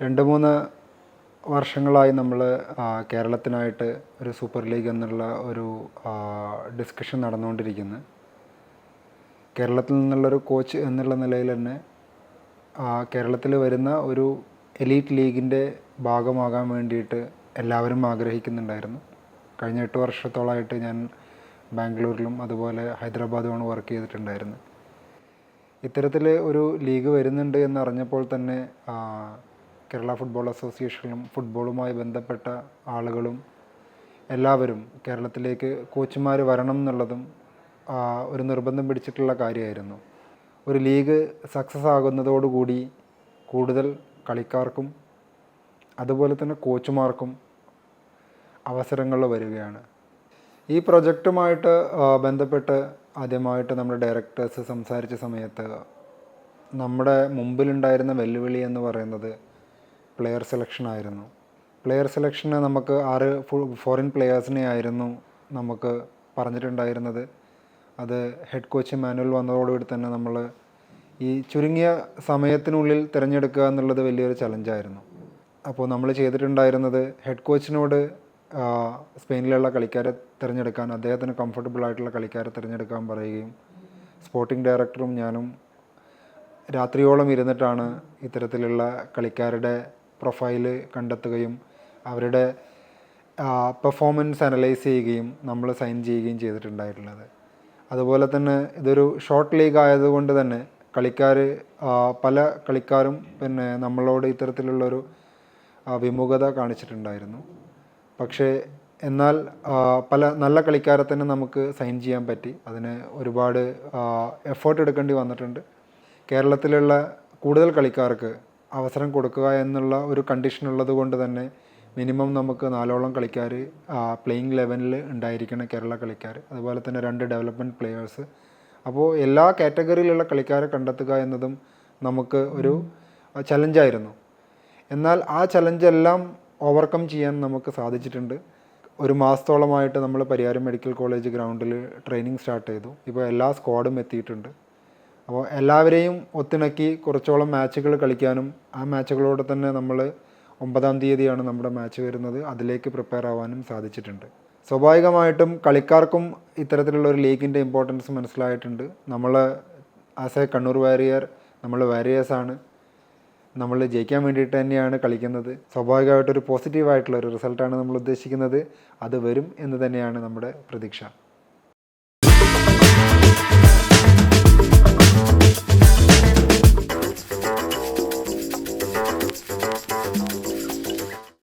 2-3 വർഷങ്ങളായി നമ്മൾ കേരളത്തിനായിട്ട് ഒരു സൂപ്പർ ലീഗ് എന്നുള്ള ഒരു ഡിസ്കഷൻ നടന്നുകൊണ്ടിരിക്കുന്നു. കേരളത്തിൽ നിന്നുള്ളൊരു കോച്ച് എന്നുള്ള നിലയിൽ തന്നെ കേരളത്തിൽ വരുന്ന ഒരു എലീറ്റ് ലീഗിൻ്റെ ഭാഗമാകാൻ വേണ്ടിയിട്ട് എല്ലാവരും ആഗ്രഹിക്കുന്നുണ്ടായിരുന്നു. കഴിഞ്ഞ 8 വർഷത്തോളമായിട്ട് ഞാൻ ബാംഗ്ലൂരിലും അതുപോലെ ഹൈദരാബാദുമാണ് വർക്ക് ചെയ്തിട്ടുണ്ടായിരുന്നത്. ഇത്തരത്തിൽ ഒരു ലീഗ് വരുന്നുണ്ട് എന്നറിഞ്ഞപ്പോൾ തന്നെ കേരള ഫുട്ബോൾ അസോസിയേഷനും ഫുട്ബോളുമായി ബന്ധപ്പെട്ട ആളുകളും എല്ലാവരും കേരളത്തിലേക്ക് കോച്ചുമാർ വരണം എന്നുള്ളതും ഒരു നിർബന്ധം പിടിച്ചിട്ടുള്ള കാര്യമായിരുന്നു. ഒരു ലീഗ് സക്സസ് ആകുന്നതോടുകൂടി കൂടുതൽ കളിക്കാർക്കും അതുപോലെ തന്നെ കോച്ചുമാർക്കും അവസരങ്ങൾ വരികയാണ്. ഈ പ്രൊജക്റ്റുമായിട്ട് ബന്ധപ്പെട്ട് ആദ്യമായിട്ട് നമ്മുടെ ഡയറക്ടേഴ്സ് സംസാരിച്ച സമയത്ത് നമ്മുടെ മുമ്പിലുണ്ടായിരുന്ന വെല്ലുവിളി എന്ന് പറയുന്നത് പ്ലെയർ സെലക്ഷൻ ആയിരുന്നു. പ്ലെയർ സെലക്ഷന് നമുക്ക് 6 ഫോറിൻ പ്ലെയേഴ്സിനെ ആയിരുന്നു നമുക്ക് പറഞ്ഞിട്ടുണ്ടായിരുന്നത്. അത് ഹെഡ് കോച്ച് മാനുവൽ വന്നതോടുകൂടി തന്നെ നമ്മൾ ഈ ചുരുങ്ങിയ സമയത്തിനുള്ളിൽ തിരഞ്ഞെടുക്കുക എന്നുള്ളത് വലിയൊരു ചലഞ്ചായിരുന്നു. അപ്പോൾ നമ്മൾ ചെയ്തിട്ടുണ്ടായിരുന്നത് ഹെഡ് കോച്ചിനോട് സ്പെയിനിലുള്ള കളിക്കാരെ തിരഞ്ഞെടുക്കാൻ, അദ്ദേഹത്തിന് കംഫർട്ടബിൾ ആയിട്ടുള്ള കളിക്കാരെ തിരഞ്ഞെടുക്കാൻ പറയുകയും സ്പോർട്ടിംഗ് ഡയറക്ടറും ഞാനും രാത്രിയോളം ഇരുന്നിട്ടാണ് ഇത്തരത്തിലുള്ള കളിക്കാരുടെ പ്രൊഫൈല് കണ്ടെത്തുകയും അവരുടെ പെർഫോമൻസ് അനലൈസ് ചെയ്യുകയും നമ്മൾ സൈൻ ചെയ്യുകയും ചെയ്തിട്ടുണ്ടായിട്ടുള്ളത്. അതുപോലെ തന്നെ ഇതൊരു ഷോർട്ട് ലീഗ് ആയതുകൊണ്ട് തന്നെ പല കളിക്കാരും പിന്നെ നമ്മളോട് ഇത്തരത്തിലുള്ളൊരു വിമുഖത കാണിച്ചിട്ടുണ്ടായിരുന്നു. പക്ഷേ എന്നാൽ പല നല്ല കളിക്കാരെ തന്നെ നമുക്ക് സൈൻ ചെയ്യാൻ പറ്റി. അതിന് ഒരുപാട് എഫേർട്ട് എടുക്കേണ്ടി വന്നിട്ടുണ്ട്. കേരളത്തിലുള്ള കൂടുതൽ കളിക്കാർക്ക് അവസരം കൊടുക്കുക എന്നുള്ള ഒരു കണ്ടീഷൻ ഉള്ളത് കൊണ്ട് തന്നെ മിനിമം നമുക്ക് 4ഓളം കളിക്കാർ പ്ലേയിങ് ലെവലിൽ ഉണ്ടായിരിക്കണം, കേരള കളിക്കാർ. അതുപോലെ തന്നെ 2 ഡെവലപ്മെൻറ്റ് പ്ലെയേഴ്സ്. അപ്പോൾ എല്ലാ കാറ്റഗറിയിലുള്ള കളിക്കാരെ കണ്ടെത്തുക എന്നതും നമുക്ക് ഒരു ചലഞ്ചായിരുന്നു. എന്നാൽ ആ ചലഞ്ചെല്ലാം ഓവർകം ചെയ്യാൻ നമുക്ക് സാധിച്ചിട്ടുണ്ട്. 1 മാസത്തോളമായിട്ട് നമ്മൾ പരിയാരം മെഡിക്കൽ കോളേജ് ഗ്രൗണ്ടിൽ ട്രെയിനിങ് സ്റ്റാർട്ട് ചെയ്തു. ഇപ്പോൾ എല്ലാ സ്ക്വാഡും എത്തിയിട്ടുണ്ട്. അപ്പോൾ എല്ലാവരെയും ഒത്തിണക്കി കുറച്ചോളം മാച്ചുകൾ കളിക്കാനും ആ മാച്ചുകളോടെ തന്നെ നമ്മൾ 9-ാം തീയതിയാണ് നമ്മുടെ മാച്ച് വരുന്നത്, അതിലേക്ക് പ്രിപ്പയർ ആവാനും സാധിച്ചിട്ടുണ്ട്. സ്വാഭാവികമായിട്ടും കളിക്കാർക്കും ഇത്തരത്തിലുള്ള ഒരു ലീഗിൻ്റെ ഇമ്പോർട്ടൻസ് മനസ്സിലായിട്ടുണ്ട്. നമ്മൾ ആസ് എ കണ്ണൂർ വാരിയർ നമ്മൾ വാരിയേഴ്സാണ്, നമ്മൾ ജയിക്കാൻ വേണ്ടിയിട്ട് തന്നെയാണ് കളിക്കുന്നത്. സ്വാഭാവികമായിട്ടൊരു പോസിറ്റീവായിട്ടുള്ളൊരു റിസൾട്ടാണ് നമ്മൾ ഉദ്ദേശിക്കുന്നത്. അത് വരും എന്ന് തന്നെയാണ് നമ്മുടെ പ്രതീക്ഷ.